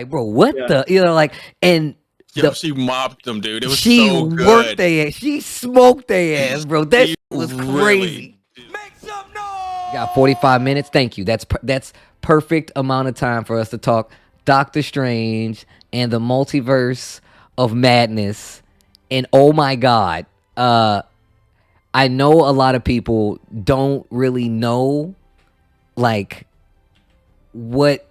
bro, what Yeah. the, like, and Yo, she mopped them, dude. It was she so worked good. their ass. She smoked their ass, bro. That She shit was really crazy. Make some noise. Got 45 minutes. Thank you. That's perfect amount of time for us to talk Doctor Strange and the Multiverse of Madness. And oh my God, I know a lot of people don't really know, like, what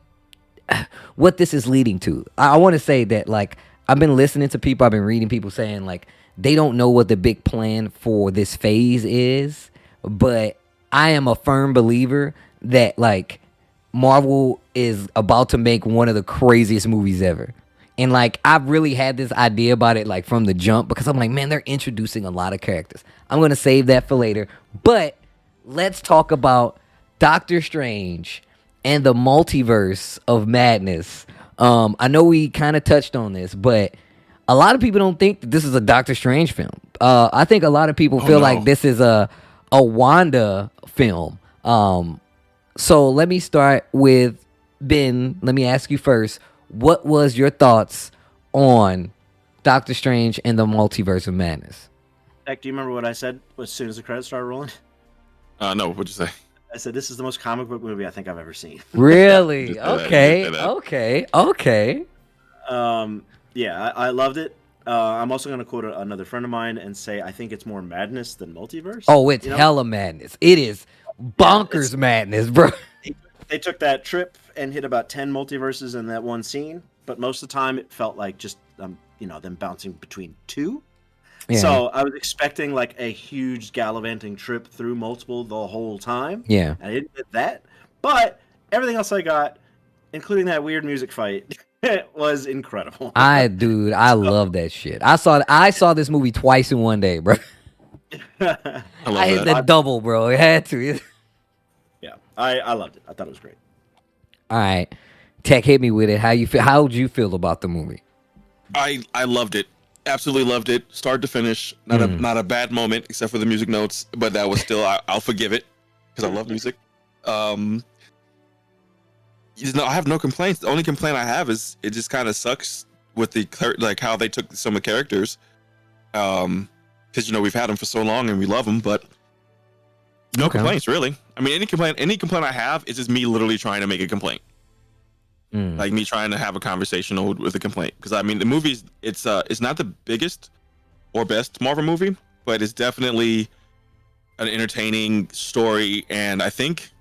this is leading to. I want to say that, like, I've been listening to people, I've been reading people saying, like, they don't know what the big plan for this phase is, but I am a firm believer that, like, Marvel is about to make one of the craziest movies ever. And, like, I've really had this idea about it, like, from the jump, because I'm like, man, they're introducing a lot of characters. I'm going to save that for later. But let's talk about Doctor Strange and the Multiverse of Madness. I know we kind of touched on this, but a lot of people don't think that this is a Doctor Strange film. I think a lot of people feel like this is a Wanda film. So let me start with Ben. Let me ask you first. What was your thoughts on Doctor Strange and the Multiverse of Madness? Heck, do you remember what I said as soon as the credits started rolling? No, what'd you say? I said, this is the most comic book movie I think I've ever seen. Really? Okay. Yeah, I loved it. I'm also going to quote another friend of mine and say I think it's more madness than multiverse. Oh, it's hella madness. It is bonkers madness, bro. They took that trip and hit about 10 multiverses in that one scene, but most of the time it felt like just them bouncing between two. Yeah. So I was expecting like a huge gallivanting trip through multiple the whole time. Yeah. I didn't get that, but everything else I got, including that weird music fight, it was incredible. I love that shit. I saw this movie twice in one day, bro. I hit the double, bro. It had to. Yeah, I loved it. I thought it was great. All right, Tech, hit me with it. How you feel? How did you feel about the movie? I loved it. Absolutely loved it, start to finish. Not a bad moment, except for the music notes, but that was still I'll forgive it because I love music. I have no complaints. The only complaint I have is it just kind of sucks with the like how they took some of the characters, because we've had them for so long and we love them, but no complaints really. I mean, any complaint I have is just me literally trying to make a complaint. Like me trying to have a conversation with a complaint, because I mean the movie's it's not the biggest or best Marvel movie, but it's definitely an entertaining story. And I think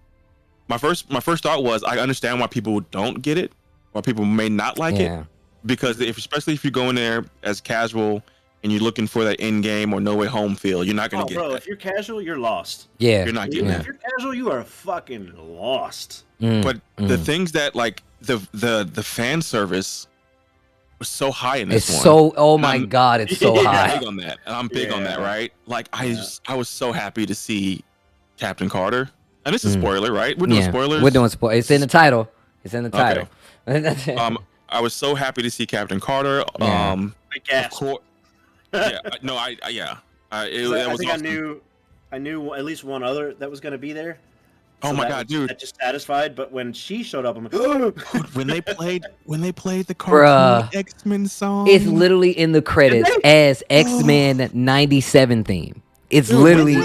my first thought was I understand why people don't get it, why people may not like it, because especially if you go in there as casual and you're looking for that end game or no way home feel, you're not gonna get bro, that. if you're casual, you're lost. Yeah, you're not getting that. If you're casual, you are fucking lost. But the things that like the fan service was so high in this one. So, oh my God, it's so high. I'm big on that, and I'm big on that, right? Like I was so happy to see Captain Carter, and this is a spoiler, right? We're doing spoilers. We're doing spoilers. It's in the title. It's in the title. Okay. I was so happy to see Captain Carter. I guess. Yeah, no, I think awesome. I knew at least one other that was going to be there. Oh my God, dude! That just satisfied. But when she showed up, I'm like, when they played the cartoon X-Men song, it's literally in the credits as X-Men '97 theme. It's literally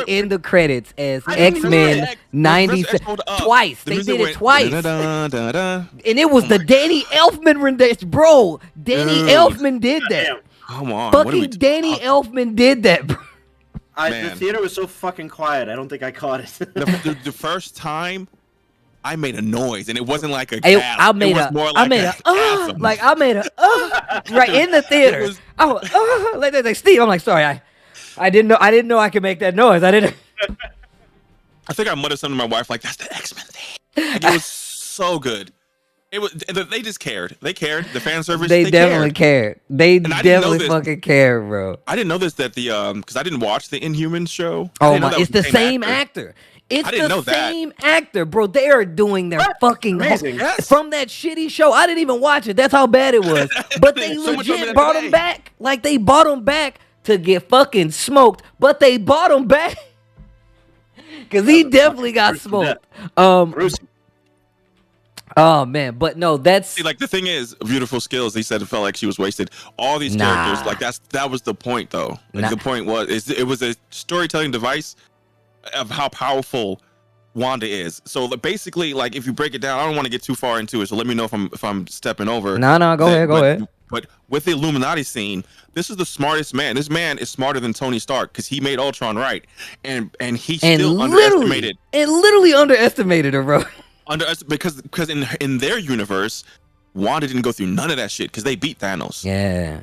in the credits as X-Men '97 twice. They did it twice, and it was the Danny Elfman rendition, bro. Danny Elfman did that. Come on, fucking Danny Elfman did that, bro. The theater was so fucking quiet. I don't think I caught it. the first time, I made a noise, and it wasn't like a gasp. I made a right in the theater. I was like Steve. I'm like, sorry, I didn't know I could make that noise. I didn't. I think I muttered something to my wife like, "That's the X-Men thing." Like, it was so good. It was. They just cared. They cared. The fan service. They definitely cared. They definitely fucking cared, bro. I didn't know this because I didn't watch the Inhumans show. Oh my! It's the same actor. It's the same actor, bro. They are doing their fucking from that shitty show. I didn't even watch it. That's how bad it was. But they legit brought him back. Like they bought him back to get fucking smoked. But they bought him back because he definitely got smoked. Oh man, but no, that's See, like the thing is, beautiful skills. He said it felt like she was wasted. All these characters, like nah. that was the point though. Like Nah. the point was, it was a storytelling device of how powerful Wanda is. So basically, like if you break it down, I don't want to get too far into it. So let me know if I'm stepping over. No, go ahead. But with the Illuminati scene, this is the smartest man. This man is smarter than Tony Stark because he made Ultron right, and he still underestimated. And literally underestimated her, bro. Because in their universe, Wanda didn't go through none of that shit because they beat Thanos. Yeah.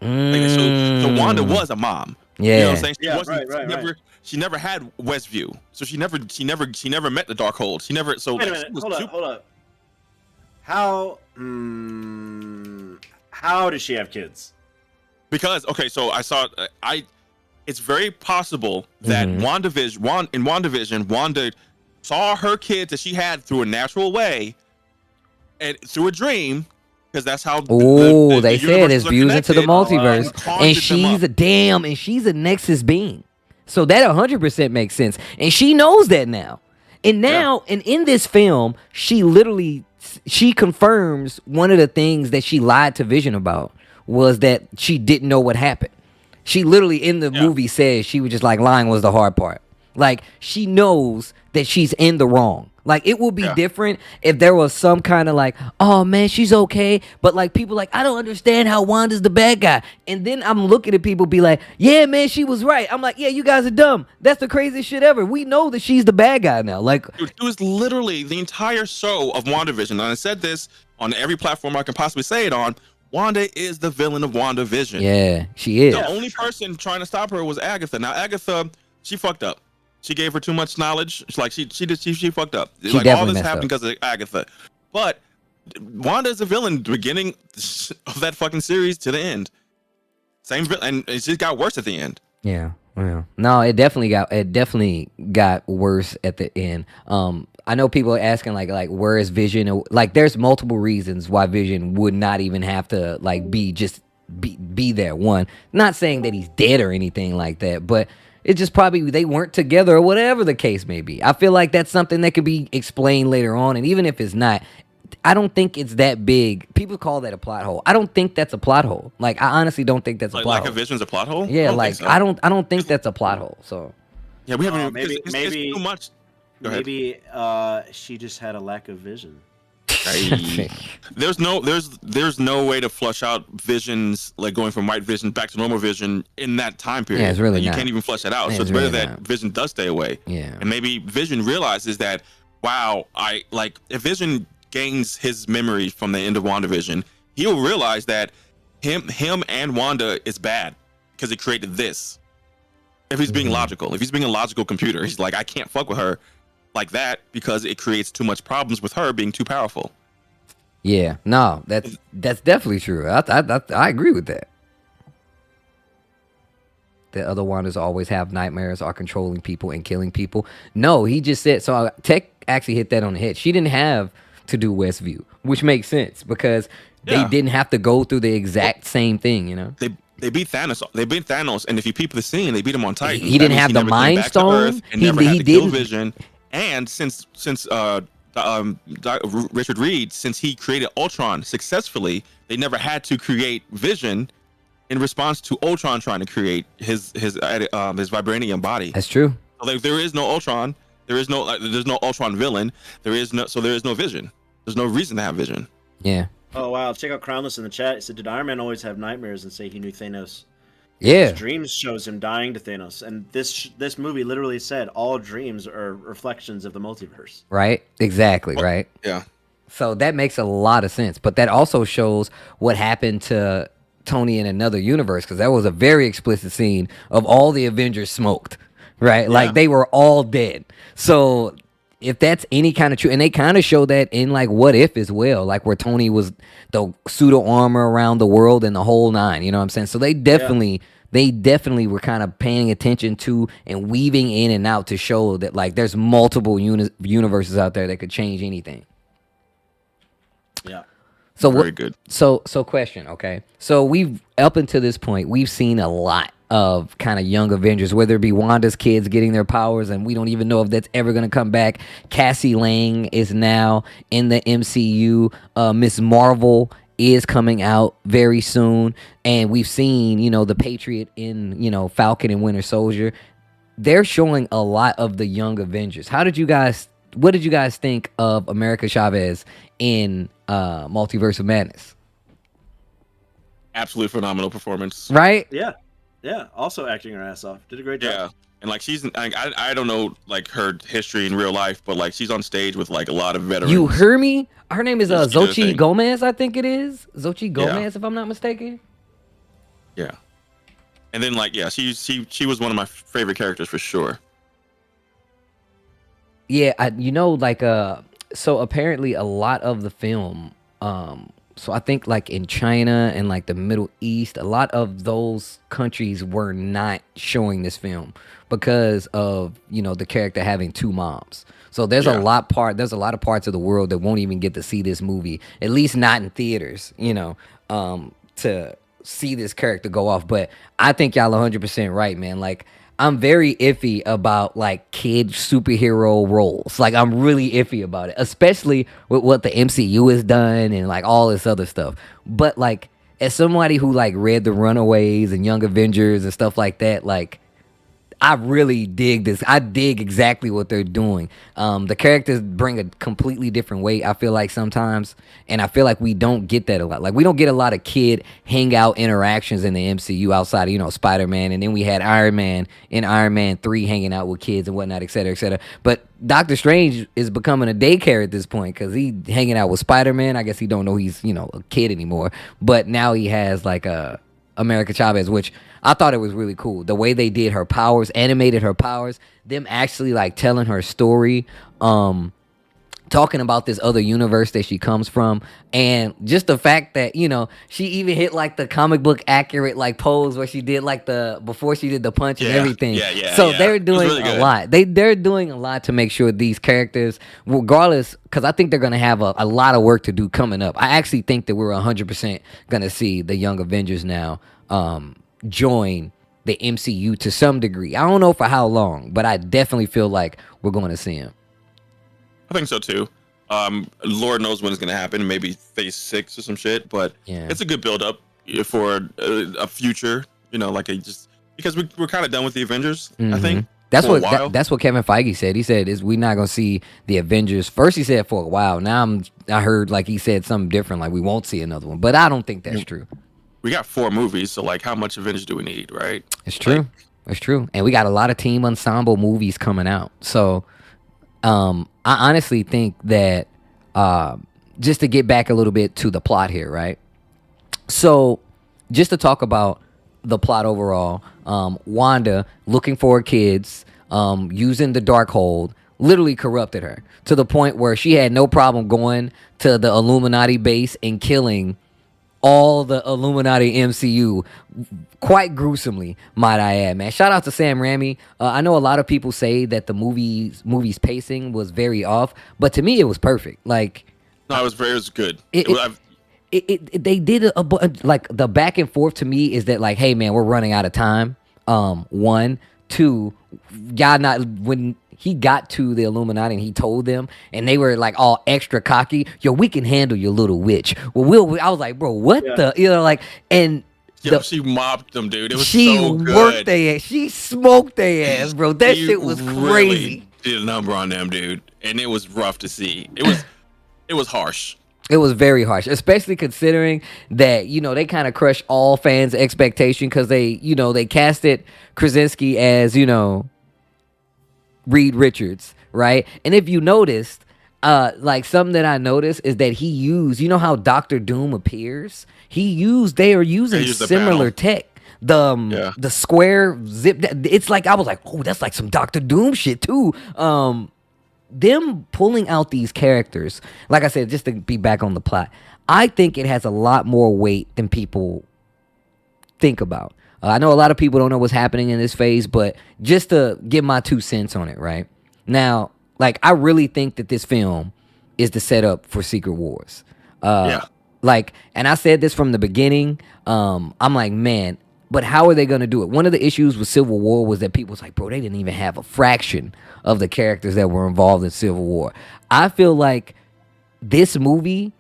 So Wanda was a mom. Yeah. You know what I'm saying? She Yeah, wasn't, right. She never had Westview, so she never met the Darkhold. She never. So Wait a like, minute. Hold up. How does she have kids? Because okay, so I saw it's very possible that in WandaVision, Wanda saw her kids that she had through a natural way and through a dream, because that's how they said it's views into the multiverse. And she's a Nexus being. So that 100% makes sense. And she knows that now. And and in this film, she confirms one of the things that she lied to Vision about was that she didn't know what happened. She literally in the movie says she was just like, lying was the hard part. Like, she knows that she's in the wrong. Like, it would be different if there was some kind of like, oh man, she's okay. But like, people like, I don't understand how Wanda's the bad guy. And then I'm looking at people be like, yeah, man, she was right. I'm like, yeah, you guys are dumb. That's the craziest shit ever. We know that she's the bad guy now. Like, it was literally the entire show of WandaVision. And I said this on every platform I can possibly say it on. Wanda is the villain of WandaVision. Yeah, she is. The only person trying to stop her was Agatha. Now, Agatha, she fucked up. She gave her too much knowledge. It's like she fucked up. She like all this happened up. because of Agatha. But Wanda is a villain beginning of that fucking series to the end. Same villain, and it just got worse at the end. Yeah. No, it definitely got worse at the end. I know people are asking like where is Vision? Like, there's multiple reasons why Vision would not even have to like be there. One, not saying that he's dead or anything like that, but it's just probably they weren't together or whatever the case may be. I feel like that's something that could be explained later on, and even if it's not, I don't think it's that big. People call that a plot hole. I don't think that's a plot hole. Like, I honestly don't think that's a plot hole. Like a Vision's a plot hole? Yeah, I don't think that's a plot hole. So yeah, we haven't. Maybe it's too much. Maybe she just had a lack of vision. There's no way to flush out Visions, like going from white Vision back to normal Vision in that time period. Yeah, it's really you can't even flush that out. So it's better that Vision does stay away. Yeah, and maybe Vision realizes that, wow, if Vision gains his memory from the end of WandaVision, he'll realize that him and Wanda is bad because it created this. If he's being logical, if he's being a logical computer, he's like, I can't fuck with her like that because it creates too much problems with her being too powerful. Yeah, no, that's definitely true. I agree with that. The other Wandas always have nightmares, are controlling people and killing people. No, he just said, so Tech actually hit that on the head. She didn't have to do Westview, which makes sense because they didn't have to go through the exact same thing, you know? They beat Thanos. And if you peep the scene, they beat him on Titan. He didn't have the Mind Stone. He never had to kill Vision. And since Richard Reed, since he created Ultron successfully, they never had to create Vision in response to Ultron trying to create his vibranium body. That's true. So there is no Ultron. There's no Ultron villain. There is no Vision. There's no reason to have Vision. Yeah. Oh wow! Check out Crownless in the chat. He said, "Did Iron Man always have nightmares and say he knew Thanos?" Yeah. His dreams shows him dying to Thanos, and this movie literally said all dreams are reflections of the multiverse. Right. Exactly. Right. Yeah. So that makes a lot of sense, but that also shows what happened to Tony in another universe, because that was a very explicit scene of all the Avengers smoked. Right. Yeah. Like they were all dead. So if that's any kind of true, and they kind of show that in like What If as well, like where Tony was the pseudo armor around the world and the whole nine, you know what I'm saying? So they definitely were kind of paying attention to and weaving in and out to show that like there's multiple universes out there that could change anything. Yeah. So very good. So question, okay? So we've up until this point, we've seen a lot of kind of young Avengers, whether it be Wanda's kids getting their powers, and we don't even know if that's ever going to come back. Cassie Lang is now in the MCU. Miss Marvel is coming out very soon, and we've seen, the Patriot in, Falcon and Winter Soldier. They're showing a lot of the young Avengers. What did you guys think of America Chavez in Multiverse of Madness? Absolutely phenomenal performance. Right? Yeah. Also acting her ass off. Did a great job. Yeah. And like she's, I don't know like her history in real life, but like she's on stage with like a lot of veterans. You hear me? Her name is Xochitl Gomez, I think it is. Xochitl Gomez, if I'm not mistaken. Yeah. And then like, yeah, she was one of my favorite characters for sure. Yeah, so apparently a lot of the film, so I think like in China and like the Middle East, a lot of those countries were not showing this film because of, the character having two moms. So there's a lot of parts of the world that won't even get to see this movie, at least not in theaters, to see this character go off. But I think y'all 100% right, man. Like, I'm very iffy about like kid superhero roles. Like, I'm really iffy about it, especially with what the MCU has done and like all this other stuff. But like, as somebody who like read The Runaways and Young Avengers and stuff like that, like, I really dig this. I dig exactly what they're doing. The characters bring a completely different weight, I feel like, sometimes. And I feel like we don't get that a lot. Like, we don't get a lot of kid hangout interactions in the MCU outside of, Spider-Man. And then we had Iron Man in Iron Man 3 hanging out with kids and whatnot, et cetera, et cetera. But Doctor Strange is becoming a daycare at this point because he hanging out with Spider-Man. I guess he don't know he's, a kid anymore. But now he has, like, America Chavez, which I thought it was really cool. The way they did her powers, animated her powers, them actually like telling her story, talking about this other universe that she comes from, and just the fact that, she even hit like the comic book accurate like pose where she did like before she did the punch and everything. So they're doing really a lot. They're doing a lot to make sure these characters, regardless, because I think they're going to have a lot of work to do coming up. I actually think that we're 100% going to see the Young Avengers now join the MCU to some degree. I don't know for how long, but I definitely feel like we're going to see him. I think so too. Lord knows when it's going to happen. Maybe phase 6 or some shit, but it's a good build up for a future, because we're kind of done with the Avengers, I think. That's what Kevin Feige said. He said we're not going to see the Avengers. First he said for a while. Now I heard like he said something different, like we won't see another one, but I don't think that's true. We got 4 movies, so like how much Avengers do we need, right? It's true. It's true. And we got a lot of team ensemble movies coming out. So I honestly think that just to get back a little bit to the plot here, right? So just to talk about the plot overall, Wanda, looking for her kids, using the Darkhold, literally corrupted her to the point where she had no problem going to the Illuminati base and killing all the Illuminati MCU quite gruesomely, might I add, man. Shout out to Sam Raimi. I know a lot of people say that the movie's pacing was very off, but to me it was perfect. Like, no, it was good. They did like the back and forth to me is that like, hey man, we're running out of time. 1, 2, y'all not when he got to the Illuminati and he told them, and they were like all extra cocky. Yo, we can handle your little witch. Well, I was like, bro, what the, and she mopped them, dude. It was she so good. Worked their ass. She smoked their ass, bro. That shit was crazy. Really did a number on them, dude, and it was rough to see. It was harsh. It was very harsh, especially considering that, they kind of crushed all fans' expectation because they casted Krasinski as, Reed Richards, right? And if you noticed, like something that I noticed is that he used, how Doctor Doom appears? They are using similar tech. The square zip, it's like, I was like, oh, that's like some Doctor Doom shit too. Them pulling out these characters, like I said, just to be back on the plot, I think it has a lot more weight than people think about. I know a lot of people don't know what's happening in this phase, but just to give my 2 cents on it, right? Now, like, I really think that this film is the setup for Secret Wars. Like, and I said this from the beginning, I'm like, man, But how are they going to do it? One of the issues with Civil War was that people was like, bro, they didn't even have a fraction of the characters that were involved in Civil War. I feel like this movie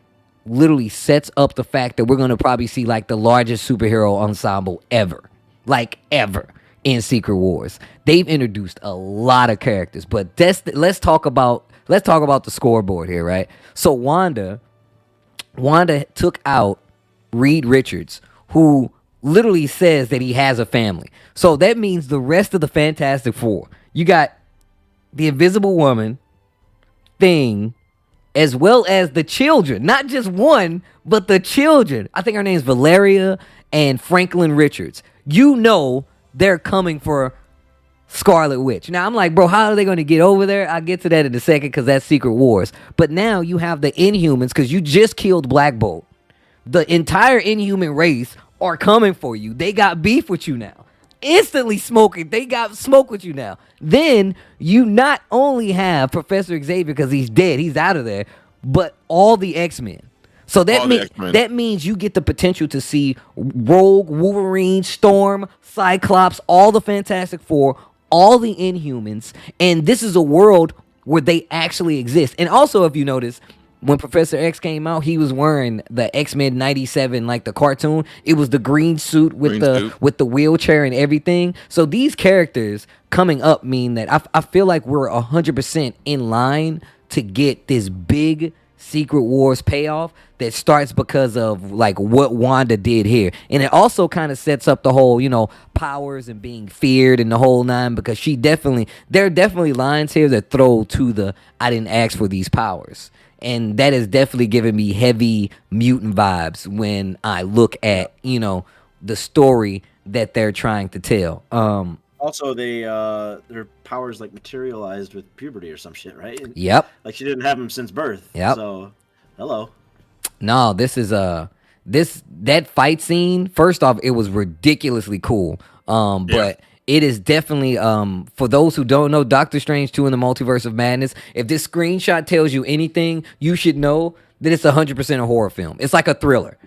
literally sets up the fact that we're going to probably see like the largest superhero ensemble ever. Like ever in Secret Wars. They've introduced a lot of characters, but let's talk about the scoreboard here, right? So Wanda took out Reed Richards, who literally says that he has a family. So that means the rest of the Fantastic Four. You got the Invisible Woman, Thing, as well as the children. Not just one, but the children. I think her name's Valeria and Franklin Richards. You know they're coming for Scarlet Witch. Now, I'm like, bro, how are they going to get over there? I'll get to that in a second because that's Secret Wars. But now you have the Inhumans because you just killed Black Bolt. The entire Inhuman race are coming for you. They got beef with you now. Instantly smoking. They got smoke with you now. Then you not only have Professor Xavier because he's dead. He's out of there. But all the X-Men. So that means you get the potential to see Rogue, Wolverine, Storm, Cyclops, all the Fantastic Four, all the Inhumans. And this is a world where they actually exist. And also, if you notice, when Professor X came out, he was wearing the X-Men 97, like the cartoon. It was the green suit with the wheelchair and everything. So these characters coming up mean that I feel like we're 100% in line to get this big Secret Wars payoff that starts because of like what Wanda did here. And it also kind of sets up the whole, powers and being feared and the whole nine, because there are definitely lines here that throw to the I didn't ask for these powers. And that is definitely giving me heavy mutant vibes when I look at, the story that they're trying to tell. Also, their powers like materialized with puberty or some shit, right? Yep. Like she didn't have them since birth. Yep. So, hello. No, this is that fight scene. First off, it was ridiculously cool. But it is definitely for those who don't know, Doctor Strange 2 in the Multiverse of Madness. If this screenshot tells you anything, you should know that it's 100% a horror film. It's like a thriller.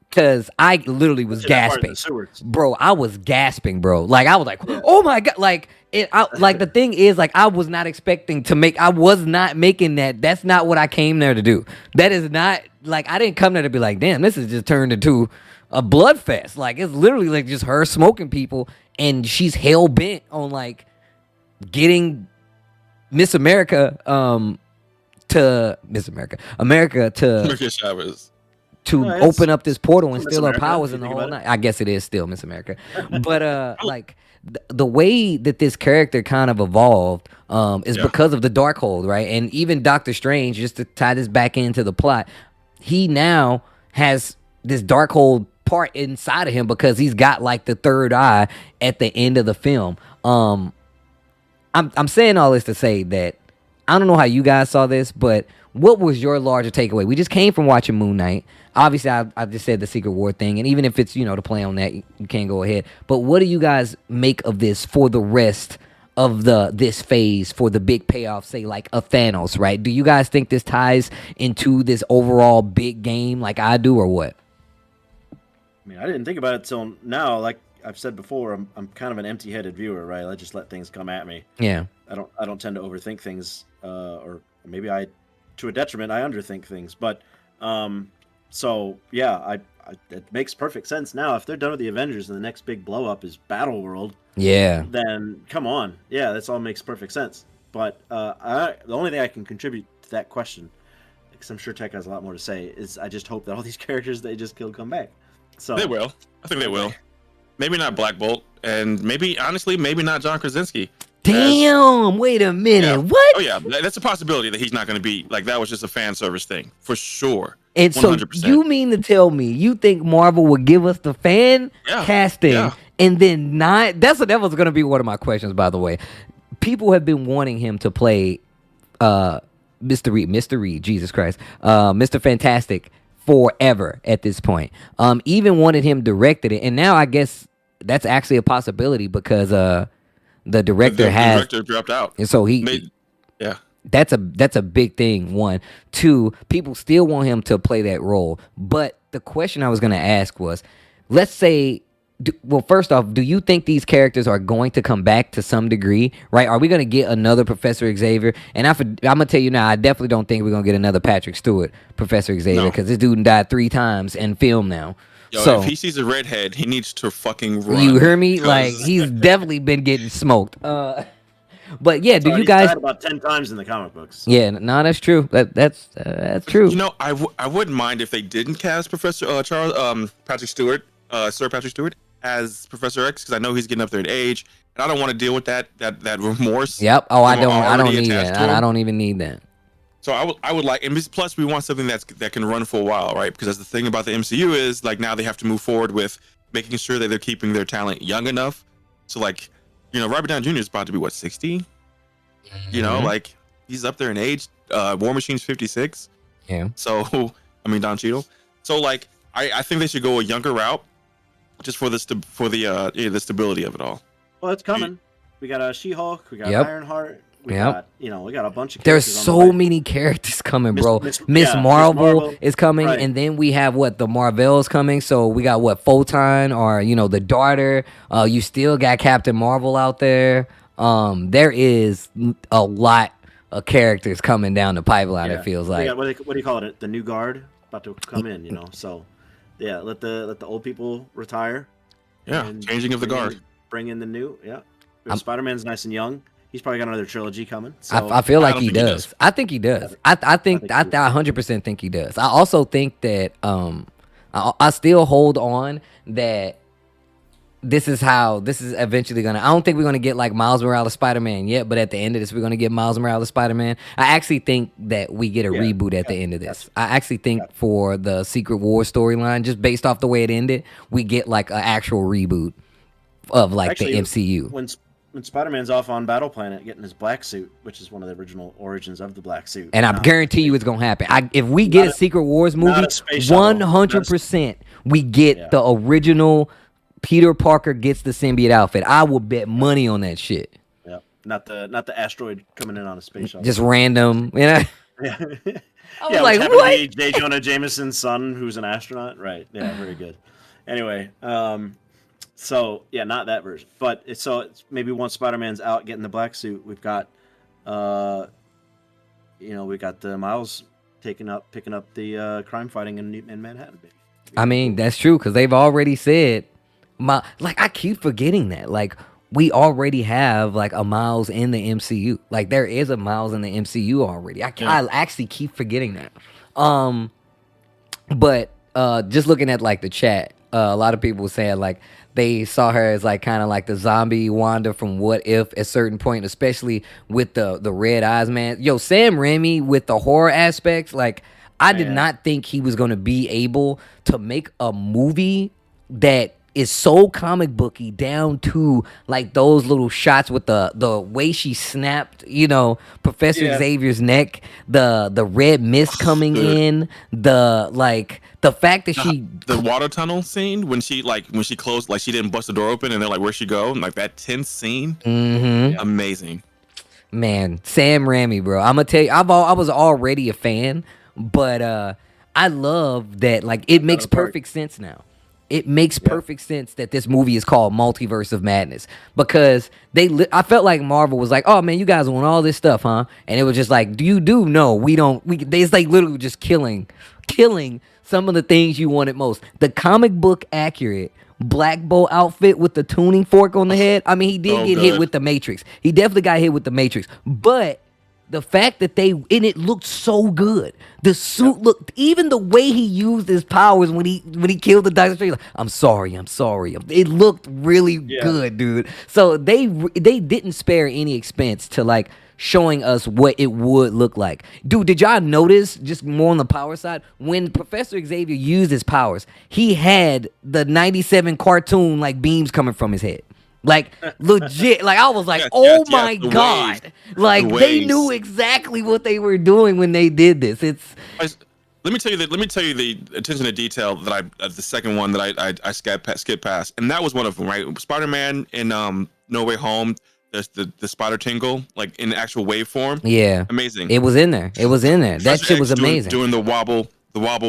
Because I literally was gasping, bro. I was gasping, bro. Like I was like, oh my god, like the thing is, like I was not expecting to make. I was not making that. That's not what I came there to do. That is not like I didn't come there to be like, damn, this is just turned into a blood fest. Like it's literally like just her smoking people, and she's hell bent on like getting Miss America to Chavez. To open up this portal and steal her powers in the whole night. I guess it is still Miss America. But like the way that this character kind of evolved is because of the Darkhold, right? And even Doctor Strange, just to tie this back into the plot, he now has this Darkhold part inside of him because he's got like the third eye at the end of the film. I'm saying all this to say that I don't know how you guys saw this, but what was your larger takeaway? We just came from watching Moon Knight. Obviously, I just said the Secret War thing, and even if it's, to play on that, you can't go ahead. But what do you guys make of this for the rest of this phase, for the big payoff, say like a Thanos, right? Do you guys think this ties into this overall big game like I do, or what? I mean, I didn't think about it till now. Like I've said before, I'm kind of an empty-headed viewer, right? I just let things come at me. Yeah. I don't tend to overthink things, or maybe to a detriment, I underthink things. But so yeah, it makes perfect sense now. If they're done with the Avengers and the next big blow up is Battle World, then come on, yeah, this all makes perfect sense. But the only thing I can contribute to that question, because I'm sure Tech has a lot more to say, is I just hope that all these characters they just killed come back. So they will. I think they will. Maybe not Black Bolt, and honestly, maybe not John Krasinski. Damn! Wait a minute. Yeah. What? Oh yeah, that's a possibility that he's not going to be like that. Was just a fan service thing for sure. And 100%. So you mean to tell me you think Marvel would give us the fan casting and then not? That was going to be one of my questions, by the way. People have been wanting him to play Mr. Reed, Jesus Christ, Mr. Fantastic forever at this point. Even wanted him directed it, and now I guess that's actually a possibility because the director dropped out, and so that's a big thing. 1, 2, people still want him to play that role. But the question I was going to ask was, let's say well, first off, do you think these characters are going to come back to some degree? Right? Are we going to get another Professor Xavier? And I'm gonna tell you now, I definitely don't think we're gonna get another Patrick Stewart Professor Xavier No. because this dude died 3 times in film now. Yo, So if he sees a redhead, he needs to fucking run. you hear me? 'cause- Like he's definitely been getting smoked. But yeah, do you He's guys? died about 10 times in the comic books. Yeah, no, that's true. That's true. You know, I wouldn't mind if they didn't cast Professor Patrick Stewart, Sir Patrick Stewart as Professor X, because I know he's getting up there in age, and I don't want to deal with that remorse. Yep. Oh, I I'm don't already need attached that. to him. I don't even need that. So I would like, and plus we want something that can run for a while, right? Because that's the thing about the MCU is like now they have to move forward with making sure that they're keeping their talent young enough. So like, you know, Robert Downey Jr. is about to be what 60. You know, like he's up there in age. War Machine's 56. Yeah. So I mean Don Cheadle. So like I think they should go a younger route, just for the stability of it all. Well, it's coming. We got a She-Hulk. We got Yep. Ironheart. We Yep. got, we got a bunch of There's characters on so the way. many characters coming, bro. Miss Miss Marvel is coming, Right. and then we have the Marvels coming. So we got Photon, or the daughter. You still got Captain Marvel out there. There is a lot of characters coming down the pipeline. Yeah. It feels We like. got, what do you call it? The new guard about to come in. So yeah, let the old people retire. Yeah, and changing of the guard. Bring in the new. Yeah, Spider-Man's nice and young. He's probably got another trilogy coming. So I feel like don't he think he does. does. I think he does. I think I 100% think he does. I also think that I still hold on that this is eventually gonna. I don't think we're gonna get like Miles Morales Spider-Man yet, but at the end of this, we're gonna get Miles Morales Spider-Man. I actually think that we get a reboot at the end of this. I actually think for the Secret War storyline, just based off the way it ended, we get like an actual reboot of like Actually, the MCU. When Spider-Man's off on Battle Planet getting his black suit, which is one of the original origins of the black suit. And I guarantee you it's gonna happen. If we get a Secret Wars movie, a space shuttle. 100% we get the original Peter Parker gets the symbiote outfit. I will bet money on that shit. Yeah, not the asteroid coming in on a space shuttle. Just random, Yeah. I was Yeah, like, which happened to what? be J. Jonah Jameson's son, who's an astronaut. Right. Yeah, very good. Anyway, so yeah, not that version, but it's maybe once Spider-Man's out getting the black suit, we've got, we got the Miles picking up the crime fighting in Manhattan. Baby. I mean, that's true because they've already said, I keep forgetting that. Like, we already have like a Miles in the MCU. Like, there is a Miles in the MCU already. I actually keep forgetting that. But just looking at like the chat, a lot of people saying like they saw her as like kind of like the zombie Wanda from What If at a certain point, especially with the red eyes, man. Yo, Sam Raimi with the horror aspects, like I did not think he was going to be able to make a movie that is so comic booky down to like those little shots with the way she snapped, Professor Xavier's neck, the red mist coming in, the fact that the water tunnel scene when she closed, like she didn't bust the door open and they're like, where'd she go? And like that tense scene, amazing. Man, Sam Raimi, bro. I'm gonna tell you, I was already a fan, but I love that. Like, it makes perfect sense now. It makes perfect sense that this movie is called Multiverse of Madness because I felt like Marvel was like, oh man, you guys want all this stuff, huh? And it was just like, no, we don't. It's like literally just killing some of the things you wanted most. The comic book accurate Black Bolt outfit with the tuning fork on the head. I mean, he did get hit with the Matrix. He definitely got hit with the Matrix, but the fact that it looked so good. The suit looked, even the way he used his powers when he killed the Doctor Strange. Like, I'm sorry. It looked really good, dude. So they didn't spare any expense to like showing us what it would look like. Dude, did y'all notice, just more on the power side, when Professor Xavier used his powers, he had the 97 cartoon like beams coming from his head. Like, legit. Like, I was like, my God. Wave. Like, they knew exactly what they were doing when they did this. Let me tell you the attention to detail that the second one that I skipped past, and that was one of them, right? Spider-Man in No Way Home, the spider tingle, like in actual wave form. Yeah, amazing. It was in there. That shit was amazing. Doing the wobble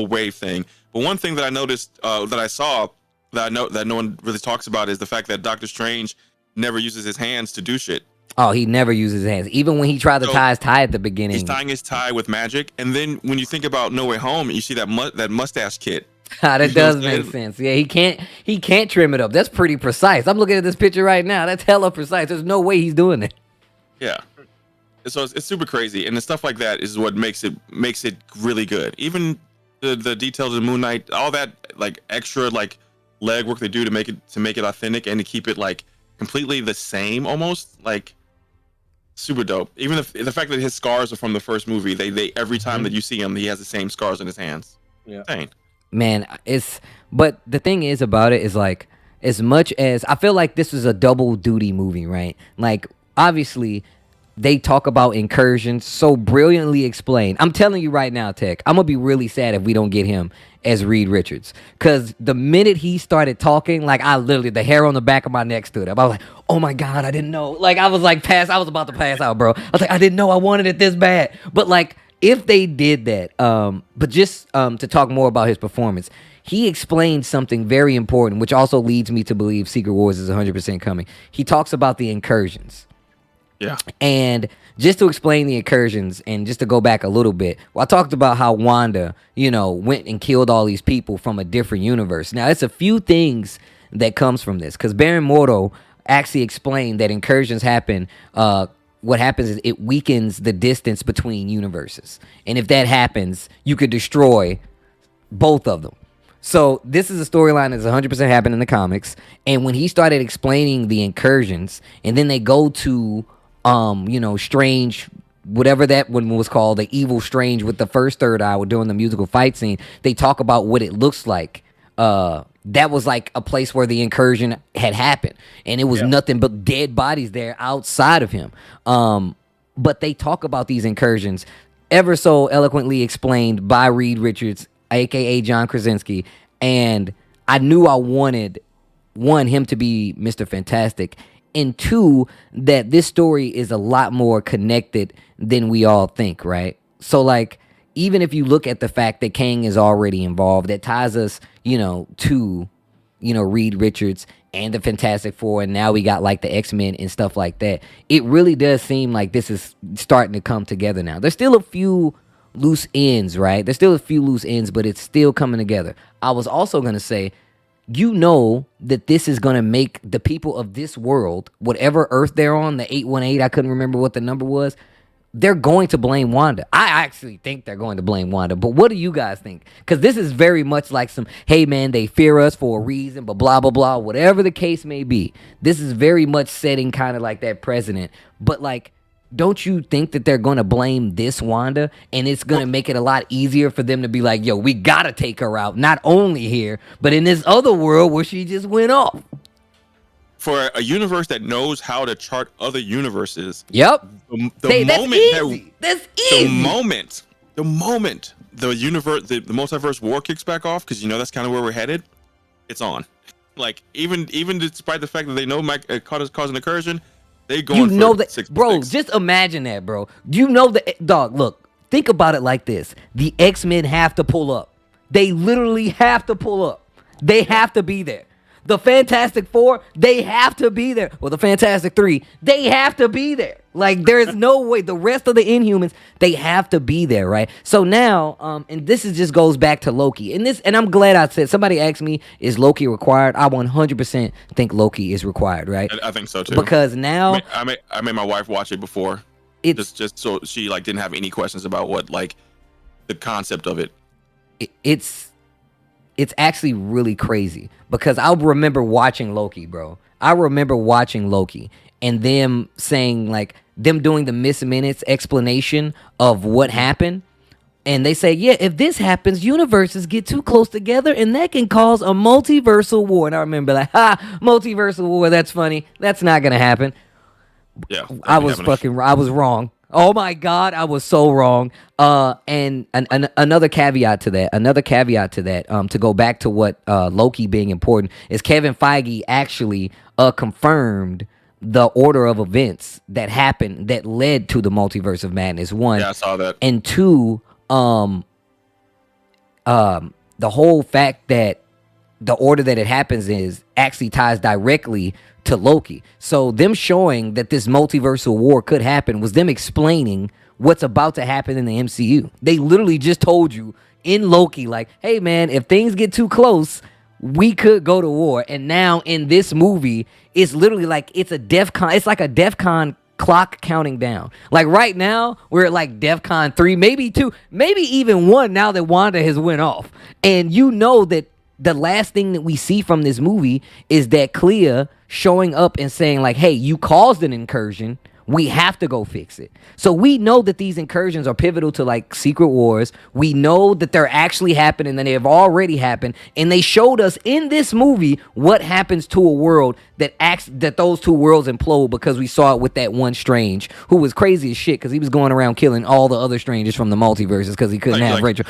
wave thing. But one thing that I noticed that I saw that no one really talks about is the fact that Doctor Strange never uses his hands to do shit. Oh, he never uses his hands. Even when he tried to tie his tie at the beginning. He's tying his tie with magic. And then when you think about No Way Home, you see that mustache kid. That does make sense. Yeah, he can't trim it up. That's pretty precise. I'm looking at this picture right now. That's hella precise. There's no way he's doing it. Yeah. So it's super crazy. And the stuff like that is what makes it really good. Even the details of Moon Knight, all that like extra like leg work they do to make it authentic and to keep it like completely the same almost, like super dope. Even the fact that his scars are from the first movie, they every time that you see him, he has the same scars in his hands. Yeah. Dang. Man, but the thing is about it is like, as much as I feel like this is a double duty movie, right? Like, obviously they talk about incursions so brilliantly explained. I'm telling you right now, Tech, I'm gonna be really sad if we don't get him as Reed Richards, because the minute he started talking, like, I literally, the hair on the back of my neck stood up. I was like, oh my god, I didn't know. Like, I was about to pass out, bro. I was like, I didn't know I wanted it this bad. But like, if they did that, but just to talk more about his performance, he explained something very important, which also leads me to believe Secret Wars is 100% coming. He talks about the incursions. Yeah. And just to explain the incursions, and just to go back a little bit, well, I talked about how Wanda, went and killed all these people from a different universe. Now, it's a few things that comes from this, because Baron Mordo actually explained that incursions happen. What happens is it weakens the distance between universes. And if that happens, you could destroy both of them. So this is a storyline that's 100% happened in the comics. And when he started explaining the incursions, and then they go to Strange, whatever that one was called, the evil Strange with the first third eye, doing the musical fight scene, they talk about what it looks like. That was like a place where the incursion had happened, and it was nothing but dead bodies there outside of him. But they talk about these incursions ever so eloquently explained by Reed Richards, aka John Krasinski, and I knew I wanted, one, him to be Mr. Fantastic, and two, that this story is a lot more connected than we all think, right? So like, even if you look at the fact that Kang is already involved, that ties us, to, Reed Richards and the Fantastic Four, and now we got like the X-Men and stuff like that. It really does seem like this is starting to come together now. There's still a few loose ends, right? There's still a few loose ends, but it's still coming together. I was also going to say, that this is going to make the people of this world, whatever Earth they're on, the 818, I couldn't remember what the number was, they're going to blame Wanda. I actually think they're going to blame Wanda. But what do you guys think? Because this is very much like some, hey man, they fear us for a reason, but blah, blah, blah, whatever the case may be. This is very much setting kind of like that precedent. But like, don't you think that they're going to blame this Wanda, and it's going to make it a lot easier for them to be like, yo, we got to take her out, not only here, but in this other world where she just went off. For a universe that knows how to chart other universes. Yep. That's easy. The moment the multiverse war kicks back off, because that's kind of where we're headed, it's on. Like, even despite the fact that they know Mike caused an incursion, they going for that, 6 bro. Just imagine that, bro. Dog. Look, think about it like this: the X-Men have to pull up. They literally have to pull up. They have to be there. The Fantastic Four, they have to be there. Well, the Fantastic Three, they have to be there. Like, there's no way. The rest of the Inhumans, they have to be there, right? So now, and this just goes back to Loki. And I'm glad I said, somebody asked me, is Loki required? I 100% think Loki is required, right? I think so too. Because now, I made my wife watch it before. It's just so she like didn't have any questions about what like the concept of it. It's actually really crazy, because I remember watching Loki, bro. I remember watching Loki and them saying, like, them doing the Miss Minutes explanation of what happened. And they say, yeah, if this happens, universes get too close together and that can cause a multiversal war. And I remember like, multiversal war, that's funny. That's not going to happen. Yeah. I was wrong. Oh my God, I was so wrong. And another caveat to that, to go back to what Loki being important, is Kevin Feige actually confirmed the order of events that happened that led to the Multiverse of Madness. One, yeah, I saw that. And two, the whole fact that the order that it happens is actually ties directly to Loki. So them showing that this multiversal war could happen was them explaining what's about to happen in the MCU. They literally just told you in Loki, like, hey man, if things get too close, we could go to war. And now in this movie, it's literally like it's a DEFCON. It's like a DEFCON clock counting down. Like right now, we're at like DEFCON 3, maybe 2, maybe even 1 now that Wanda has went off. And you know that the last thing that we see from this movie is that Clea showing up and saying like, hey, you caused an incursion. We have to go fix it. So we know that these incursions are pivotal to like Secret Wars. We know that they're actually happening and they have already happened. And they showed us in this movie what happens to a world that those two worlds implode, because we saw it with that one Strange who was crazy as shit because he was going around killing all the other Strangers from the multiverses because he couldn't have Rachel.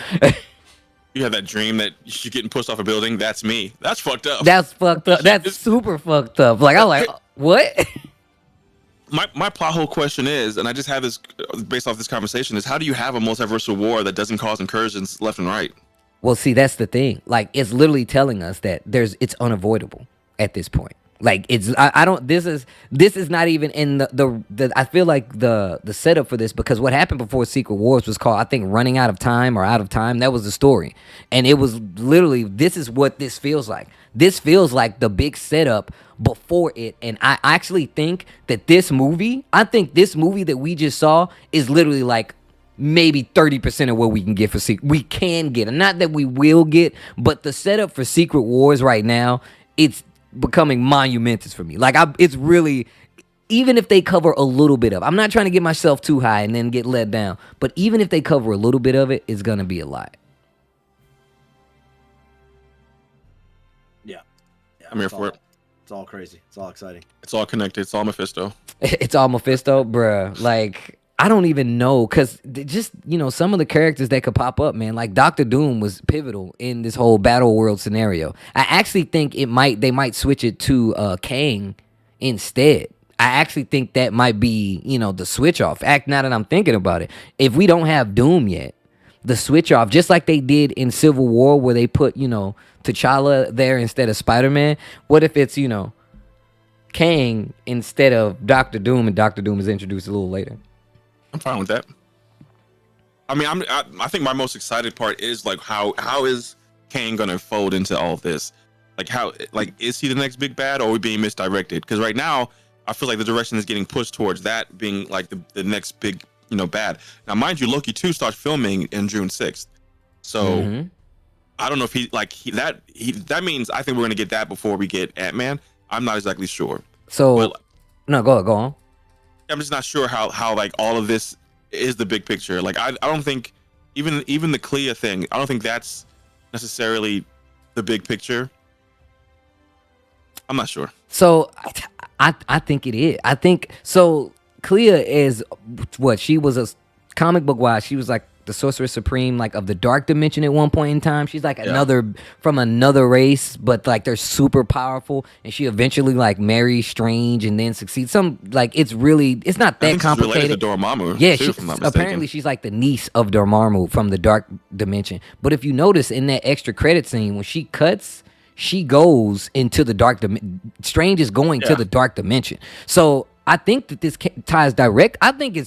You have that dream that you're getting pushed off a building. That's me. That's fucked up. That's fucked up. That's super fucked up. Like, I'm like, what? My plot hole question is, and I just had this based off this conversation, is how do you have a multiversal war that doesn't cause incursions left and right? Well, see, that's the thing. Like, it's literally telling us that it's unavoidable at this point. Like, it's this is not even in the I feel like the setup for this, because what happened before Secret Wars was called, I think, Running Out of Time or Out of Time. That was the story. And it was literally, this is what this feels like. This feels like the big setup before it. And I actually think that this movie that we just saw is literally like maybe 30% of what we can get for we can get. And not that we will get, but the setup for Secret Wars right now, it's becoming monumentous for me. Like, it's really, even if they cover a little bit of, I'm not trying to get myself too high and then get let down, but even if they cover a little bit of it, it's gonna be a lot. Yeah, I'm here for it. It's all crazy. It's all exciting. It's all connected. It's all Mephisto. It's all Mephisto, bruh. Like, I don't even know, because just, some of the characters that could pop up, man, like Doctor Doom was pivotal in this whole Battle World scenario. I actually think they might switch it to Kang instead. I actually think that might be, the switch off. Now that I'm thinking about it, if we don't have Doom yet, the switch off, just like they did in Civil War where they put, T'Challa there instead of Spider-Man. What if it's, Kang instead of Doctor Doom, and Doctor Doom is introduced a little later? I'm fine with that. I mean, I think my most excited part is like how is Kang gonna fold into all of this? Like is he the next big bad, or are we being misdirected? Because right now I feel like the direction is getting pushed towards that being like the next big bad. Now, mind you, Loki 2 starts filming in June 6th, so I don't know if that means I think we're gonna get that before we get Ant-Man. I'm not exactly sure. So no, go on. I'm just not sure how like all of this is the big picture. Like I don't think even the Clea thing, I don't think that's necessarily the big picture. I'm not sure. So I think it is. I think so. Clea is what she was, a comic book wise. She was like the Sorceress Supreme, like of the Dark Dimension at one point in time. She's like another from another race, but like they're super powerful. And she eventually like marries Strange and then succeeds. It's not that complicated. She's related to Dormammu. Yeah, apparently she's like the niece of Dormammu from the Dark Dimension. But if you notice in that extra credit scene, when she cuts, she goes into the Dark Dimension. Strange is going to the Dark Dimension. So I think that this ties direct. I think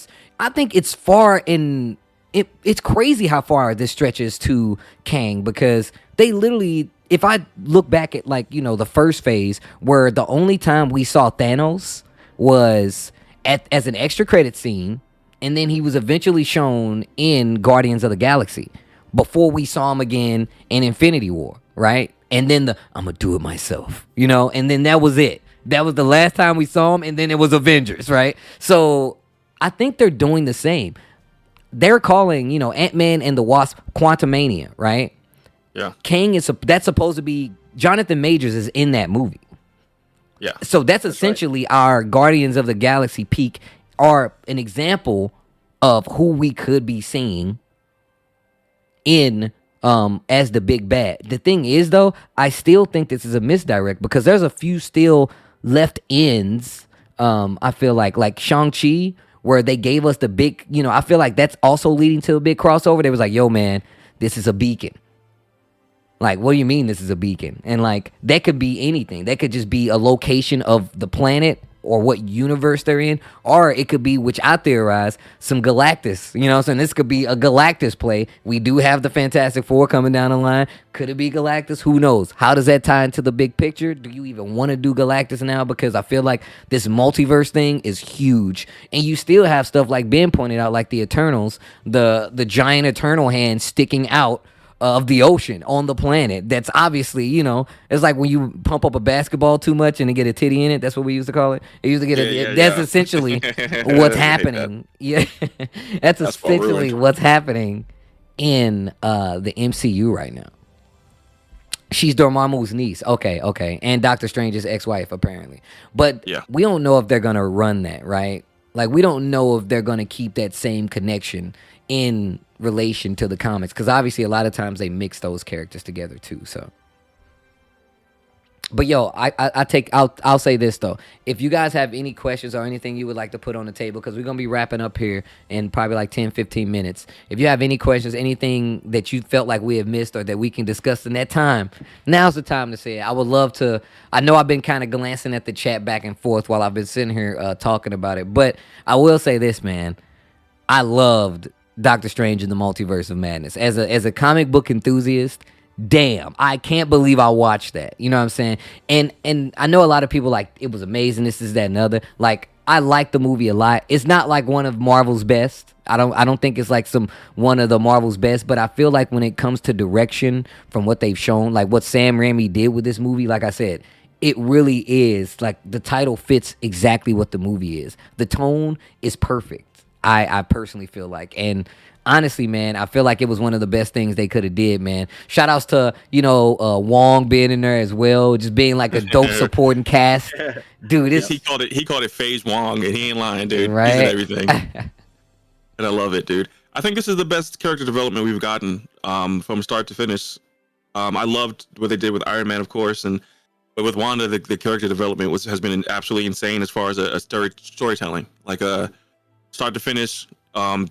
it's far in. It's crazy how far this stretches to Kang, because they literally, if I look back at the first phase, where the only time we saw Thanos was as an extra credit scene, and then he was eventually shown in Guardians of the Galaxy before we saw him again in Infinity War, right? And then I'm gonna do it myself, and then that was it. That was the last time we saw him, and then it was Avengers, right? So I think they're doing the same. They're calling, Ant-Man and the Wasp Quantumania, right? Yeah. Kang that's supposed to be, Jonathan Majors is in that movie. Yeah. So that's essentially right. Our Guardians of the Galaxy peak are an example of who we could be seeing in as the big bad. The thing is, though, I still think this is a misdirect, because there's a few still left ends. I feel like Shang-Chi, where they gave us the big, I feel like that's also leading to a big crossover. They was like, yo, man, this is a beacon. Like, what do you mean this is a beacon? And like, that could be anything. That could just be a location of the planet or what universe they're in, or it could be, which I theorize, some Galactus. You know what I'm saying? This could be a Galactus play. We do have the Fantastic Four coming down the line. Could it be Galactus? Who knows? How does that tie into the big picture? Do you even want to do Galactus now? Because I feel like this multiverse thing is huge. And you still have stuff like Ben pointed out, like the Eternals, the giant Eternal hand sticking out of the ocean on the planet. That's obviously, you know, it's like when you pump up a basketball too much and it get a titty in it. That's what we used to call it. It used to get that's essentially what's happening. Yeah, that's essentially what's happening in the MCU right now. She's Dormammu's niece. Okay, and Doctor Strange's ex-wife apparently. But we don't know if they're gonna run that, right? Like, we don't know if they're gonna keep that same connection in relation to the comics, because obviously a lot of times they mix those characters together too. So, but yo, I'll say this though, if you guys have any questions or anything you would like to put on the table, because we're gonna be wrapping up here in probably like 10-15 minutes. If you have any questions, anything that you felt like we have missed or that we can discuss in that time, now's the time to say it. I would love to. I know I've been kind of glancing at the chat back and forth while I've been sitting here talking about it, but I will say this, man. I loved Doctor Strange in the Multiverse of Madness. As a comic book enthusiast, damn, I can't believe I watched that. You know what I'm saying? And I know a lot of people like, it was amazing, this is that and other. Like, I like the movie a lot. It's not like one of Marvel's best. I don't think it's like one of the Marvel's best, but I feel like when it comes to direction from what they've shown, like what Sam Raimi did with this movie, like I said, it really is like the title fits exactly what the movie is. The tone is perfect. I personally feel like, and honestly, man, I feel like it was one of the best things they could have did, man. Shout outs to, Wong being in there as well, just being like a dope supporting cast. Dude, he called it Phase Wong, and he ain't lying, dude. Right? He's in everything. And I love it, dude. I think this is the best character development we've gotten from start to finish. I loved what they did with Iron Man, of course, but with Wanda, the character development has been absolutely insane as far as a storytelling. Like start to finish,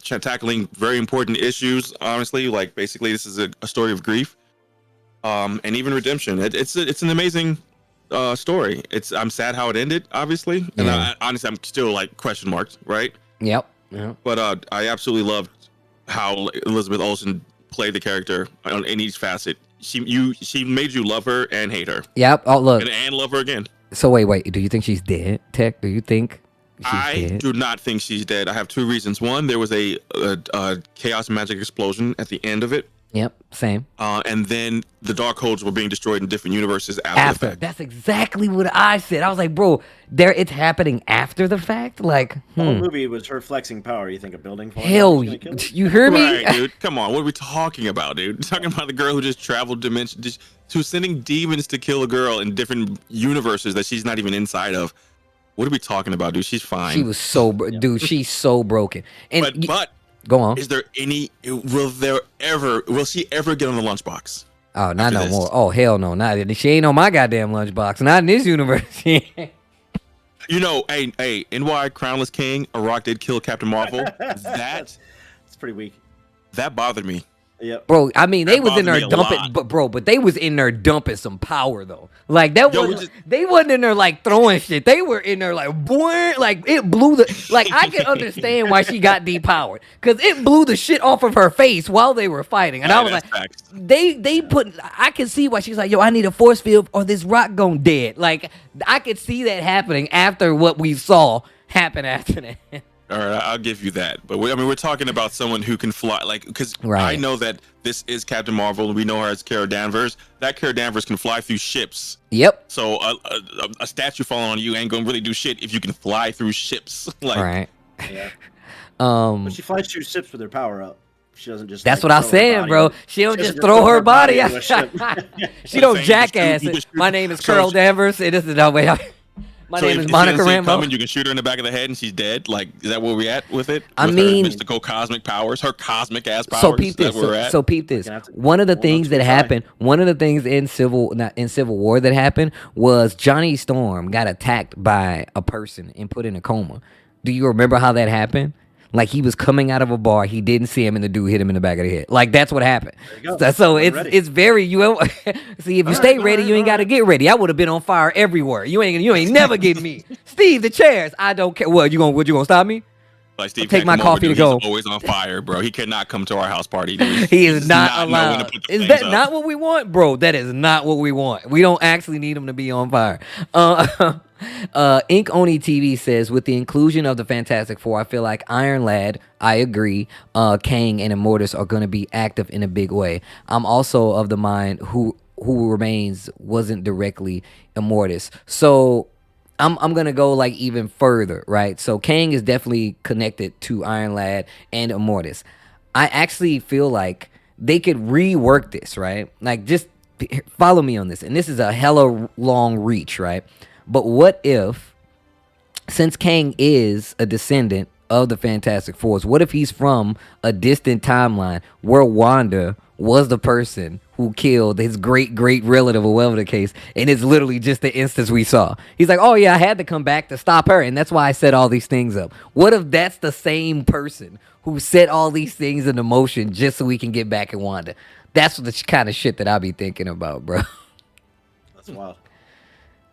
tackling very important issues. Honestly, like basically, this is a story of grief, and even redemption. It's an amazing story. I'm sad how it ended, obviously, and honestly, I'm still like question marks, right? Yep. But I absolutely loved how Elizabeth Olsen played the character in each facet. She made you love her and hate her. Yep. Oh, look, and love her again. So wait. Do you think she's dead, Tech? Do you think? I do not think she's dead. I have two reasons. One, there was a chaos magic explosion at the end of it. Yep, same. And then the Darkholds were being destroyed in different universes after the fact. That's exactly what I said. I was like, bro, it's happening after the fact? Like, The whole movie was her flexing power. You think a building falling hell, you heard me? Right, dude. Come on. What are we talking about, dude? We're talking about the girl who just traveled dimensions, to sending demons to kill a girl in different universes that she's not even inside of. What are we talking about, dude? She's fine. She was so, dude. She's so broken. And but go on. Is there any? Will she ever get on the lunchbox? Oh, not no more. Oh, hell no, not. She ain't on my goddamn lunchbox. Not in this universe. Hey, NY Crownless King, A Rock did kill Captain Marvel. It's pretty weak. That bothered me. Yep. Bro, I mean, they was in there dumping, but they was in there dumping some power though. Like that they wasn't in there like throwing shit. They were in there like boing, like it blew like I can understand why she got depowered, because it blew the shit off of her face while they were fighting, and I was like, facts. I can see why she's like, yo, I need a force field or this rock gone dead. Like I could see that happening after what we saw happen after that. All right, I'll give you that. But we're talking about someone who can fly, like, because I know that this is Captain Marvel, and we know her as Carol Danvers. That Carol Danvers can fly through ships. Yep. So a statue falling on you ain't gonna really do shit if you can fly through ships. Like, right. Yeah. But she flies through ships with her power up. She doesn't just. That's what I said, bro. She don't just throw her body out. She don't jackass it. My name is Carol Danvers. It isn't that way. My name is Monica Rambeau. You can shoot her in the back of the head and she's dead. Like, is that where we at with it? I with mean, her mystical cosmic powers, her cosmic ass powers. So peep this. So peep this. One of the things that happened. One of the things in Civil War that happened was Johnny Storm got attacked by a person and put in a coma. Do you remember how that happened? Like he was coming out of a bar, he didn't see him, and the dude hit him in the back of the head. Like that's what happened. So it's very see, if you stay ready, you ain't got to get ready. I would have been on fire everywhere. You ain't never getting me. Steve, the chairs. I don't care. What you gonna stop me? Like Steve take my coffee to go. He's always on fire, bro. He cannot come to our house party. He is not allowed. Is that not what we want, bro? That is not what we want. We don't actually need him to be on fire. Ink Oni TV says, with the inclusion of the Fantastic Four, I feel like Iron Lad, I agree, Kang and Immortus are going to be active in a big way. I'm also of the mind who remains wasn't directly Immortus. So I'm gonna go like even further, right? So Kang is definitely connected to Iron Lad and Immortus. I actually feel like they could rework this, right? Like just follow me on this. And this is a hella long reach, right? But what if, since Kang is a descendant of the Fantastic Four, what if he's from a distant timeline where Wanda was the person who killed his great relative or whatever the case, and it's literally just the instance we saw. He's like, oh yeah, I had to come back to stop her, and that's why I set all these things up. What if that's the same person who set all these things into motion just so we can get back at Wanda? That's the kind of shit that I be thinking about, bro. That's wild.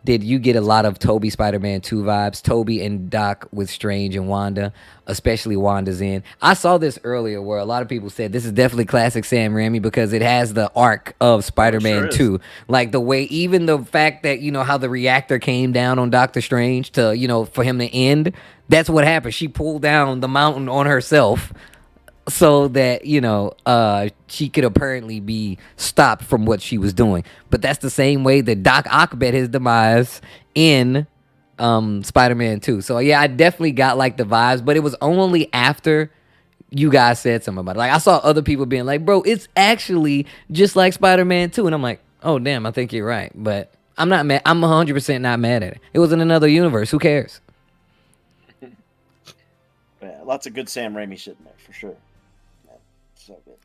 Did you get a lot of Tobey Spider-Man 2 vibes? Tobey and Doc with Strange and Wanda, especially Wanda's end. I saw this earlier where a lot of people said this is definitely classic Sam Raimi because it has the arc of Spider-Man 2. Like the way, even the fact that, you know, how the reactor came down on Doctor Strange to, you know, for him to end. That's what happened. She pulled down the mountain on herself so that, you know, she could apparently be stopped from what she was doing. But that's the same way that Doc Ock met his demise in Spider-Man 2. So yeah, I definitely got like the vibes, but it was only after you guys said something about it. Like I saw other people being like, bro, it's actually just like Spider-Man 2. And I'm like, oh damn, I think you're right. But I'm not mad. I'm 100% not mad at it. It was in another universe. Who cares? Yeah, lots of good Sam Raimi shit in there for sure. So good.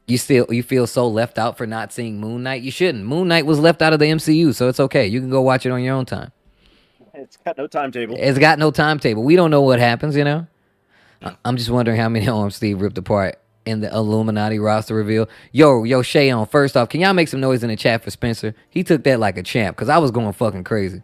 You feel so left out for not seeing Moon Knight? You shouldn't. Moon Knight was left out of the MCU, so it's okay. You can go watch it on your own time. It's got no timetable. It's got no timetable. We don't know what happens, you know? Yeah. I'm just wondering how many arms Steve ripped apart in the Illuminati roster reveal. Yo, Shayon, first off, can y'all make some noise in the chat for Spencer? He took that like a champ, because I was going fucking crazy.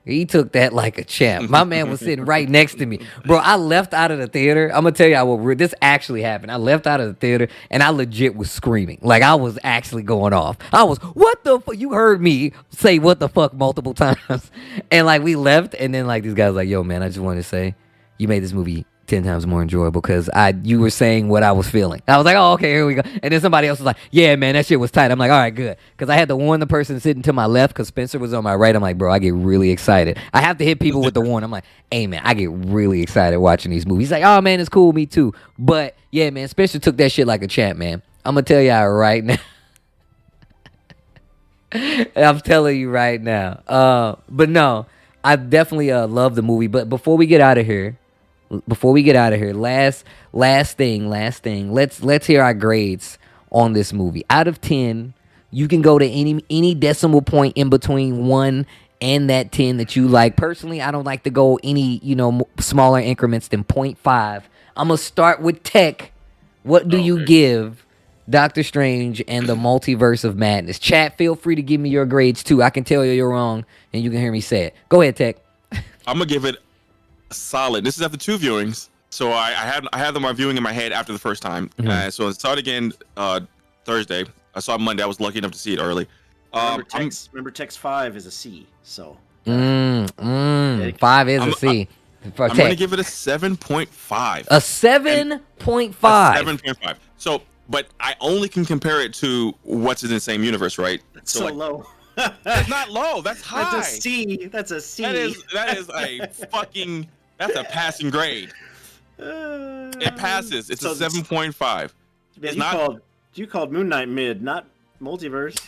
He took that like a champ. My man was sitting right next to me. Bro, I left out of the theater. I'm going to tell y'all this actually happened. I left out of the theater, and I legit was screaming. Like, I was actually going off. I was, what the fuck? You heard me say what the fuck multiple times. And, like, we left, and then, like, these guys like, yo, man, I just wanted to say, you made this movie 10 times more enjoyable because you were saying what I was feeling. I was like, oh, okay, here we go. And then somebody else was like, yeah, man, that shit was tight. I'm like, all right, good. Because I had to warn the person sitting to my left because Spencer was on my right. I'm like, bro, I get really excited. I have to hit people with the warn. I'm like, hey, man, I get really excited watching these movies. He's like, oh, man, it's cool. Me too. But, yeah, man, Spencer took that shit like a champ, man. I'm going to tell y'all right now. I'm telling you right now. But, no, I definitely love the movie. But before we get out of here, last thing. Let's hear our grades on this movie. Out of 10, you can go to any decimal point in between 1 and that 10 that you like. Personally, I don't like to go any, smaller increments than 0.5. I'm gonna start with Tech. What do you give Doctor Strange and the Multiverse of Madness? Chat, feel free to give me your grades too. I can tell you're wrong, and you can hear me say it. Go ahead, Tech. I'm gonna give it solid. This is after 2 viewings, so I had them viewing in my head after the first time. Mm-hmm. So I saw it again Thursday. I saw it Monday. I was lucky enough to see it early. Remember, Text 5 is a C. So 5 is a C. I'm going to give it a 7.5. A 7.5. 7.5. So, but I only can compare it to what's in the same universe, right? That's so low. That's not low. That's high. That's a C. That's a C. That is a fucking. That's a passing grade. It passes. It's a 7.5. Man, you called Moon Knight mid, not Multiverse.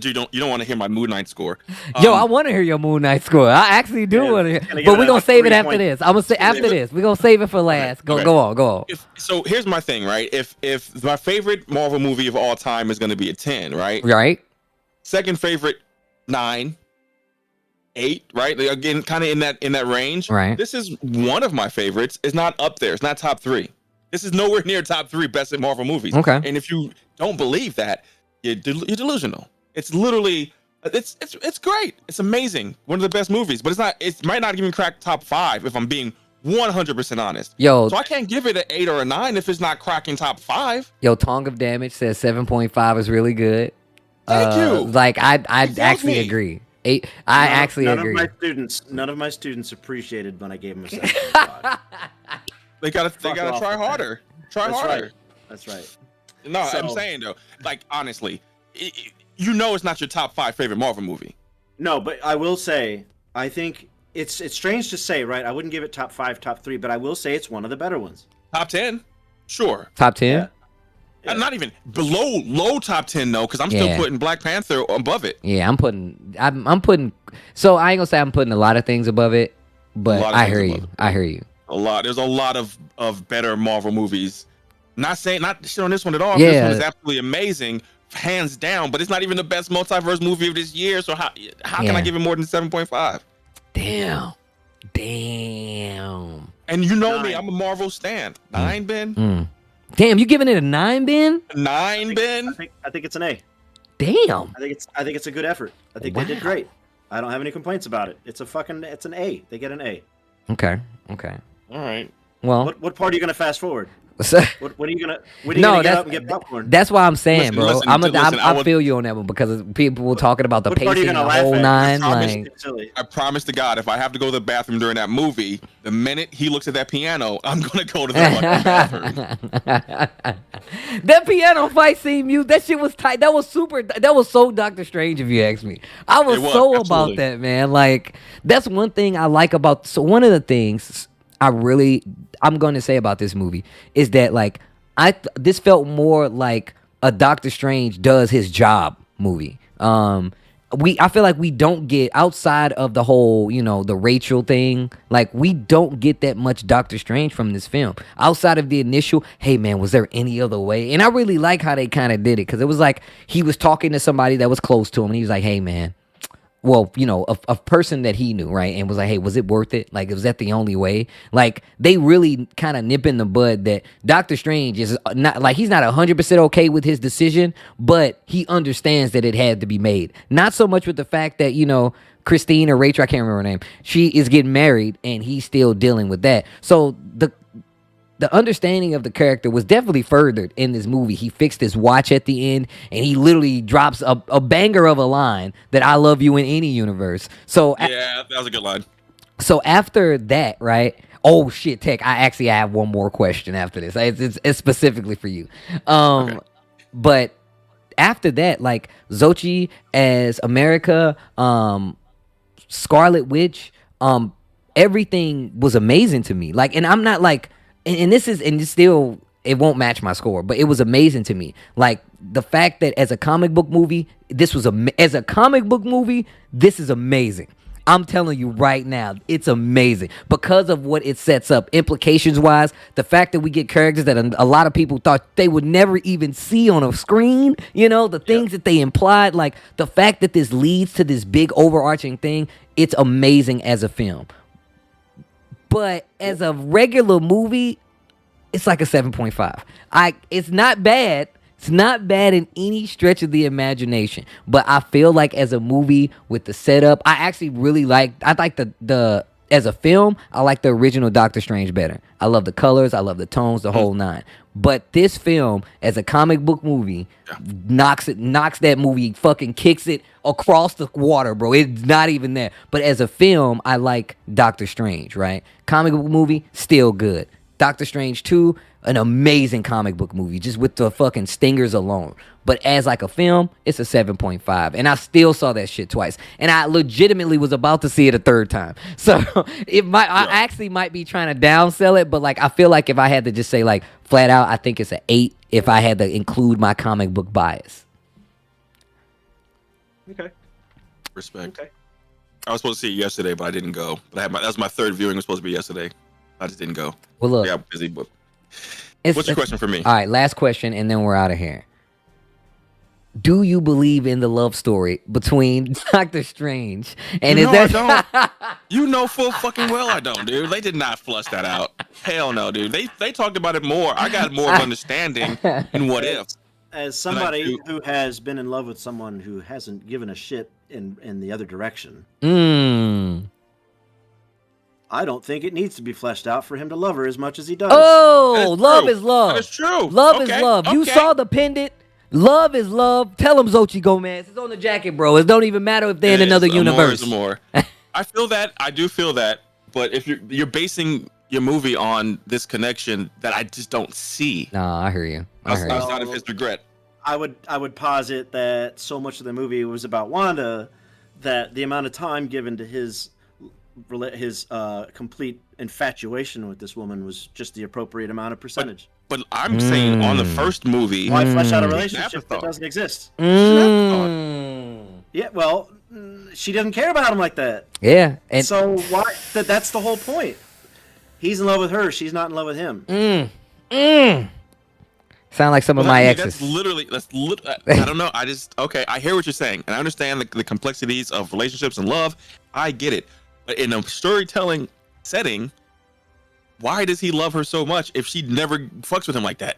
You don't want to hear my Moon Knight score. Yo, I want to hear your Moon Knight score. I actually do want to hear. But we're gonna save it after this. I'm gonna say after this. We're gonna save it for last. Okay. Go on. So here's my thing, right? If my favorite Marvel movie of all time is gonna be a 10, right? Right. Second favorite, 9, 8, right? Again, kind of in that range. Right. This is one of my favorites. It's not up there. It's not top 3. This is nowhere near top 3 best Marvel movies. Okay. And if you don't believe that, you're delusional. It's literally, it's great. It's amazing. One of the best movies, but it might not even crack top 5 if I'm being 100% honest. Yo, so I can't give it an 8 or a 9 if it's not cracking top 5. Yo, Tongue of Damage says 7.5 is really good. Thank you. Like I actually agree. I actually agree. None of my students appreciated when I gave them a 7.5. They gotta try harder. Try harder. Right. That's right. No, I'm saying though, like honestly, it's not your top 5 favorite Marvel movie. No, but I will say, I think it's strange to say, right? I wouldn't give it top 5, top 3, but I will say it's one of the better ones. Top 10, sure. Top 10. Yeah. Yeah. Not even low top 10 though, because I'm still putting Black Panther above it. Yeah, I'm putting. So I ain't gonna say I'm putting a lot of things above it, but I hear you. I hear you. There's a lot of better Marvel movies. Not shit on this one at all. Yeah. This one is absolutely amazing, hands down. But it's not even the best multiverse movie of this year. So how can I give it more than 7.5? Damn. And you know me, I'm a Marvel stan. 9, Ben. Damn, you giving it a 9, Ben? 9, Ben. I think it's an A. Damn. I think it's a good effort. I think they did great. I don't have any complaints about it. It's an A. They get an A. Okay. All right. Well, what part are you gonna fast forward? When are you gonna get up and get popcorn? That's why I'm saying, bro. Listen, I feel you on that one because people were talking about the pacing and the whole 9. I promise to God, if I have to go to the bathroom during that movie, the minute he looks at that piano, I'm gonna go to the bathroom. That piano fight scene, that shit was tight. That was so Doctor Strange, if you ask me. I was so absolutely about that, man. Like, that's one thing I like about. So one of the things I'm going to say about this movie is that, like, this felt more like a Doctor Strange does his job movie. I feel like we don't get, outside of the whole, the Rachel thing, like, we don't get that much Doctor Strange from this film. Outside of the initial, hey man, was there any other way? And I really like how they kind of did it, because it was like he was talking to somebody that was close to him, and he was like, hey man, well, a person that he knew, right? And was like, hey, was it worth it? Like, was that the only way? Like, they really kind of nip in the bud that Doctor Strange is not, like, he's not 100% okay with his decision, but he understands that it had to be made. Not so much with the fact that, Christine or Rachel, I can't remember her name, she is getting married and he's still dealing with that. So the understanding of the character was definitely furthered in this movie. He fixed his watch at the end, and he literally drops a banger of a line that I love you in any universe. So yeah, that was a good line. So after that, right? Oh shit, Tech! I have one more question after this. It's specifically for you. Okay. But after that, like Xochitl as America, Scarlet Witch, everything was amazing to me. Like, and I'm not like. And it won't match my score, but it was amazing to me. Like, the fact that as a comic book movie, this is amazing. I'm telling you right now, it's amazing because of what it sets up, implications wise. The fact that we get characters that a lot of people thought they would never even see on a screen, the things that they implied, like the fact that this leads to this big overarching thing, it's amazing as a film. But as a regular movie, it's like a 7.5. It's not bad. It's not bad in any stretch of the imagination. But I feel like as a movie with the setup, I like the as a film, I like the original Doctor Strange better. I love the colors, I love the tones, the whole 9. But this film, as a comic book movie, knocks that movie, fucking kicks it across the water, bro. It's not even there. But as a film, I like Doctor Strange, right? Comic book movie, still good. Doctor Strange 2, an amazing comic book movie, just with the fucking stingers alone. But as like a film, it's a 7.5. And I still saw that shit twice. And I legitimately was about to see it a third time. So I actually might be trying to downsell it, but like I feel like if I had to just say like flat out, I think it's an 8 if I had to include my comic book bias. Okay. Respect. Okay. I was supposed to see it yesterday, but I didn't go. But that was my third viewing. It was supposed to be yesterday. I just didn't go. Well, look. Yeah, I'm busy. But what's your question for me? All right, last question, and then we're out of here. do you believe in the love story between Doctor Strange and You is know I that don't. You know full fucking well I don't, dude. They did not flush that out. Hell no, dude. They talked about it more. I got more of understanding in What If. As than I somebody do. who has been in love with someone who hasn't given a shit in the other direction, I don't think it needs to be fleshed out for him to love her as much as he does. Oh, love true. is love. That is true. Love is Okay, love. You okay. saw the pendant. Love is love. Tell him Xochitl Gomez. It's on the jacket, bro. It don't even matter if they're in It another is. universe. More. I feel that. I do feel that. But if you're basing your movie on this connection that I just don't see, Nah, I hear you. I hear you. outside of his regret. I would posit that so much of the movie was about Wanda that the amount of time given to his complete infatuation with this woman was just the appropriate amount of percentage. But I'm saying on the first movie, Why flesh out a An relationship that afterthought. doesn't exist? Mm. Yeah, well, she doesn't care about him like that. Yeah, and So why? That's the whole point. He's in love with her. She's not in love with him. sound like some of my exes. That's literally. I don't know. Okay. I hear what you're saying, and I understand the complexities of relationships and love. I get it, but in a storytelling setting, why does he love her so much if she never fucks with him like that?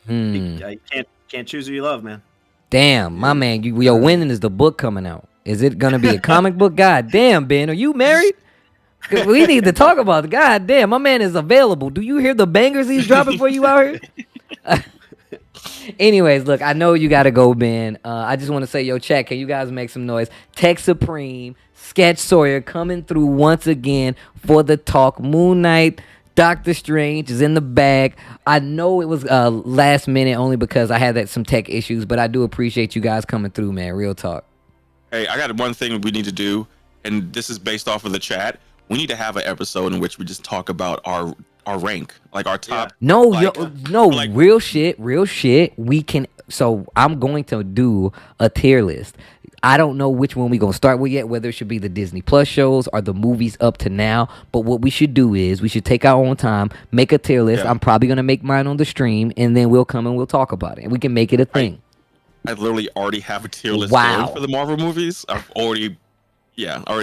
You can't choose who you love, man. Damn, my man, when is the book coming out? Is it gonna be a comic book? God damn, Ben, are you married? 'Cause we need to talk about it. God damn, my man is available. Do you hear the bangers he's dropping for you out here? Anyways, look, I know you gotta go, Ben. I just want to say, yo, chat, can you guys make some noise? Tech Supreme, Sketch Sawyer coming through once again for the talk. Moon Knight, Doctor Strange is in the bag. I know it was last minute only because I had some tech issues, but I do appreciate you guys coming through, man. Real talk. Hey, I got one thing we need to do, and this is based off of the chat. We need to have an episode in which we just talk about our rank, like our top. No, like, real shit. We can. So I'm going to do a tier list. I don't know which one we're going to start with yet, whether it should be the Disney Plus shows or the movies up to now. But what we should do is we should take our own time, make a tier list. Yeah. I'm probably going to make mine on the stream, and then we'll come and we'll talk about it. And we can make it a thing. I literally already have a tier list Wow. going for the Marvel movies. I already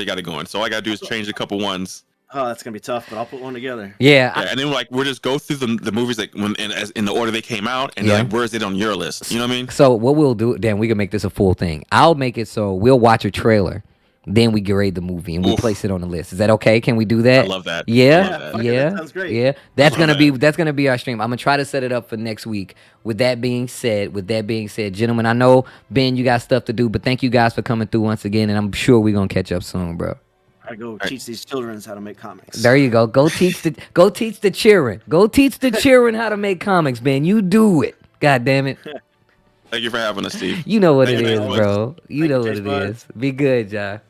got it going. So all I got to do is change a couple ones. Oh, that's gonna be tough, but I'll put one together. Yeah. And then we'll just go through the movies like in the order they came out, and Yeah. like where is it on your list? You know what I mean? So what we'll do, Dan, we can make this a full thing. I'll make it so we'll watch a trailer, then we grade the movie and we'll place it on the list. Is that okay? Can we do that? I love that. Yeah, I love that. yeah, That sounds great. yeah. That's love gonna be our stream. I'm gonna try to set it up for next week. With that being said, gentlemen, I know Ben, you got stuff to do, but thank you guys for coming through once again, and I'm sure we're gonna catch up soon, bro. I go teach these children how to make comics. There you go. Go teach the children. Go teach the children how to make comics, Ben. You do it. God damn it. Thank you for having us, Steve. You know what Thank it you, is, man. bro. You know what Thanks, it bud. is. Be good, y'all.